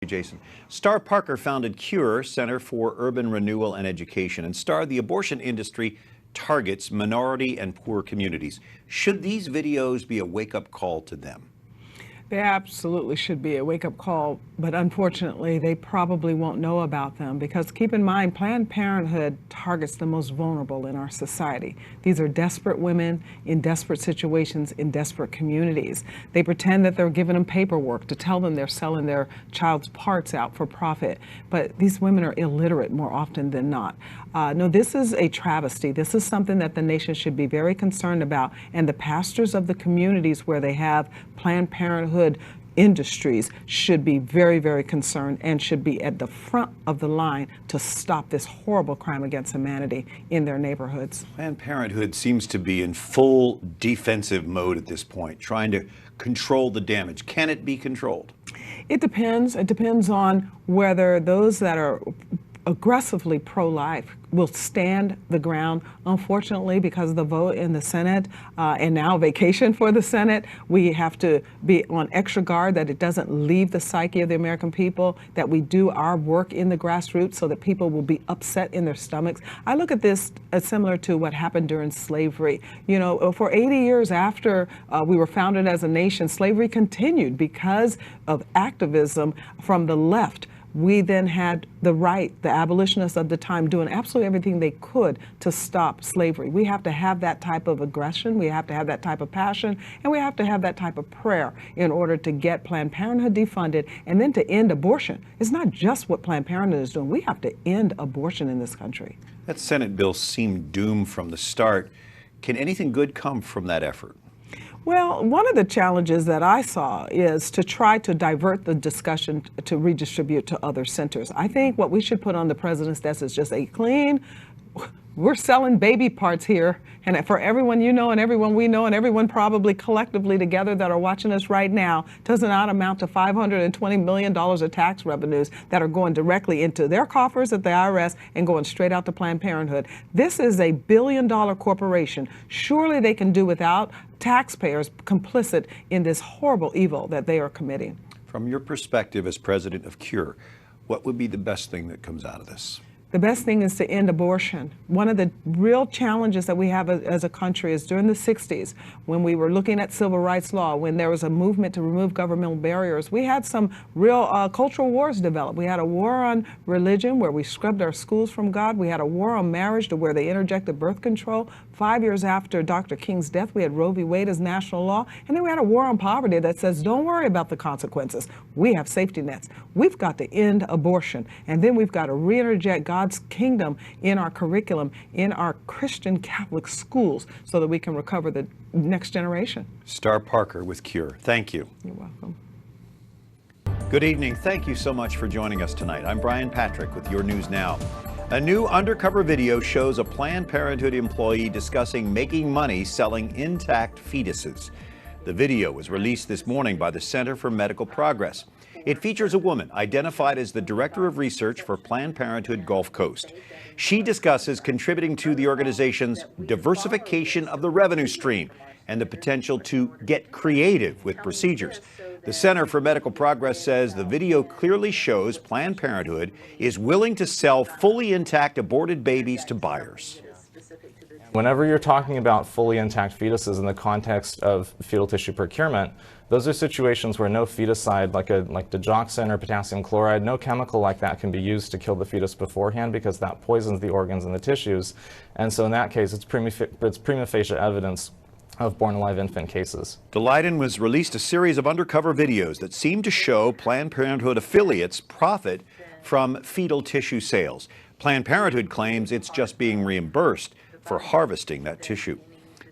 Jason. Star Parker founded CURE, Center for Urban Renewal and Education, and Star, the abortion industry targets minority and poor communities. Should these videos be a wake-up call to them? They absolutely should be a wake-up call, but unfortunately, they probably won't know about them because keep in mind, Planned Parenthood targets the most vulnerable in our society. These are desperate women in desperate situations in desperate communities. They pretend that they're giving them paperwork to tell them they're selling their child's parts out for profit, but these women are illiterate more often than not. No, this is a travesty. This is something that the nation should be very concerned about, and the pastors of the communities where they have Planned Parenthood industries should be very, very concerned and should be at the front of the line to stop this horrible crime against humanity in their neighborhoods. Planned Parenthood seems to be in full defensive mode at this point, trying to control the damage. Can it be controlled? It depends. It depends on whether those that are aggressively pro-life will stand the ground. Unfortunately, because of the vote in the Senate and now vacation for the Senate, we have to be on extra guard that it doesn't leave the psyche of the American people, that we do our work in the grassroots so that people will be upset in their stomachs. I look at this as similar to what happened during slavery. You know, for 80 years after we were founded as a nation, slavery continued because of activism from the left. We then had the right, the abolitionists of the time, doing absolutely everything they could to stop slavery. We have to have that type of aggression, we have to have that type of passion, and we have to have that type of prayer in order to get Planned Parenthood defunded and then to end abortion. It's not just what Planned Parenthood is doing. We have to end abortion in this country. That Senate bill seemed doomed from the start. Can anything good come from that effort? Well, one of the challenges that I saw is to try to divert the discussion to redistribute to other centers. I think what we should put on the president's desk is just a clean, we're selling baby parts here, and for everyone you know and everyone we know and everyone probably collectively together that are watching us right now, does not amount to $520 million of tax revenues that are going directly into their coffers at the IRS and going straight out to Planned Parenthood. This is a billion-dollar corporation. Surely they can do without taxpayers complicit in this horrible evil that they are committing. From your perspective as president of CURE, what would be the best thing that comes out of this? The best thing is to end abortion. One of the real challenges that we have as a country is during the 60s, when we were looking at civil rights law, when there was a movement to remove governmental barriers, we had some real cultural wars develop. We had a war on religion where we scrubbed our schools from God. We had a war on marriage to where they interjected birth control. 5 years after Dr. King's death, we had Roe v. Wade as national law. And then we had a war on poverty that says, don't worry about the consequences. We have safety nets. We've got to end abortion. And then we've got to reinterject God's kingdom in our curriculum, in our Christian Catholic schools, so that we can recover the next generation. Star Parker with CURE. Thank you. You're welcome. Good evening. Thank you so much for joining us tonight. I'm Brian Patrick with your News Now. A new undercover video shows a Planned Parenthood employee discussing making money selling intact fetuses. The video was released this morning by the Center for Medical Progress. It features a woman identified as the Director of Research for Planned Parenthood Gulf Coast. She discusses contributing to the organization's diversification of the revenue stream and the potential to get creative with procedures. The Center for Medical Progress says the video clearly shows Planned Parenthood is willing to sell fully intact aborted babies to buyers. Whenever you're talking about fully intact fetuses in the context of fetal tissue procurement, those are situations where no feticide like digoxin or potassium chloride, no chemical like that can be used to kill the fetus beforehand because that poisons the organs and the tissues. And so in that case, it's prima facie evidence of born alive infant cases. The Leiden has released a series of undercover videos that seem to show Planned Parenthood affiliates profit from fetal tissue sales. Planned Parenthood claims it's just being reimbursed for harvesting that tissue.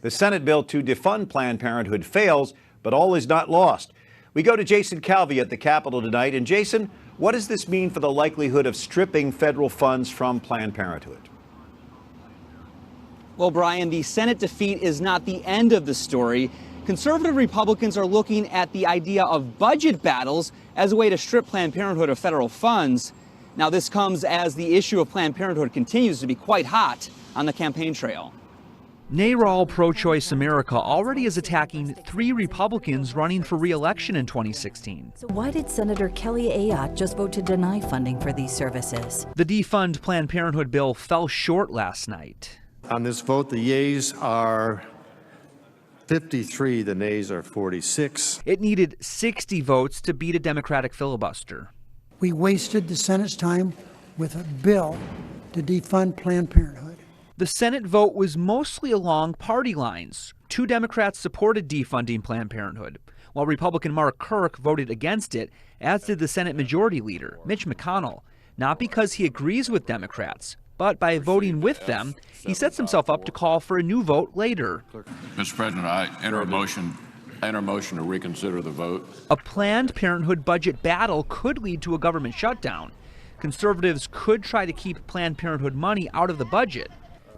The Senate bill to defund Planned Parenthood fails, but all is not lost. We go to Jason Calvi at the Capitol tonight. And Jason, what does this mean for the likelihood of stripping federal funds from Planned Parenthood? Well, Brian, the Senate defeat is not the end of the story. Conservative Republicans are looking at the idea of budget battles as a way to strip Planned Parenthood of federal funds. Now, this comes as the issue of Planned Parenthood continues to be quite hot on the campaign trail. NARAL Pro-Choice America already is attacking 3 Republicans running for re-election in 2016. So why did Senator Kelly Ayotte just vote to deny funding for these services? The defund Planned Parenthood bill fell short last night. On this vote, the yeas are 53, the nays are 46. It needed 60 votes to beat a Democratic filibuster. We wasted the Senate's time with a bill to defund Planned Parenthood. The Senate vote was mostly along party lines. 2 Democrats supported defunding Planned Parenthood, while Republican Mark Kirk voted against it, as did the Senate Majority Leader, Mitch McConnell, not because he agrees with Democrats, but by voting with them, he sets himself up to call for a new vote later. Mr. President, I enter a motion to reconsider the vote. A Planned Parenthood budget battle could lead to a government shutdown. Conservatives could try to keep Planned Parenthood money out of the budget.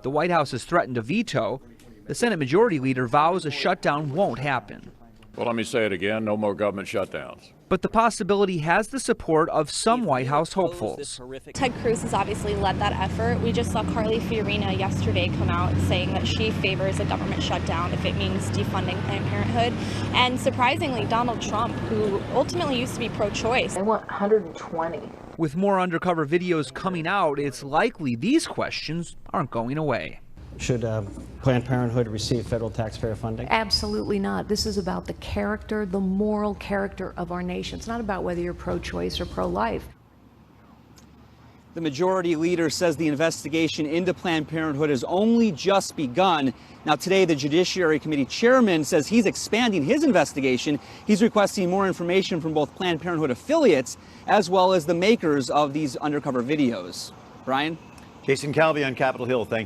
The White House has threatened a veto. The Senate Majority Leader vows a shutdown won't happen. Well, let me say it again, no more government shutdowns. But the possibility has the support of some White House hopefuls. Ted Cruz has obviously led that effort. We just saw Carly Fiorina yesterday come out saying that she favors a government shutdown if it means defunding Planned Parenthood. And surprisingly, Donald Trump, who ultimately used to be pro-choice. I want 120. With more undercover videos coming out, it's likely these questions aren't going away. Should Planned Parenthood receive federal taxpayer funding? Absolutely not. This is about the character, the moral character of our nation. It's not about whether you're pro-choice or pro-life. The Majority Leader says the investigation into Planned Parenthood has only just begun. Now today, the Judiciary Committee chairman says he's expanding his investigation. He's requesting more information from both Planned Parenthood affiliates as well as the makers of these undercover videos. Brian? Jason Calvi on Capitol Hill, thank you.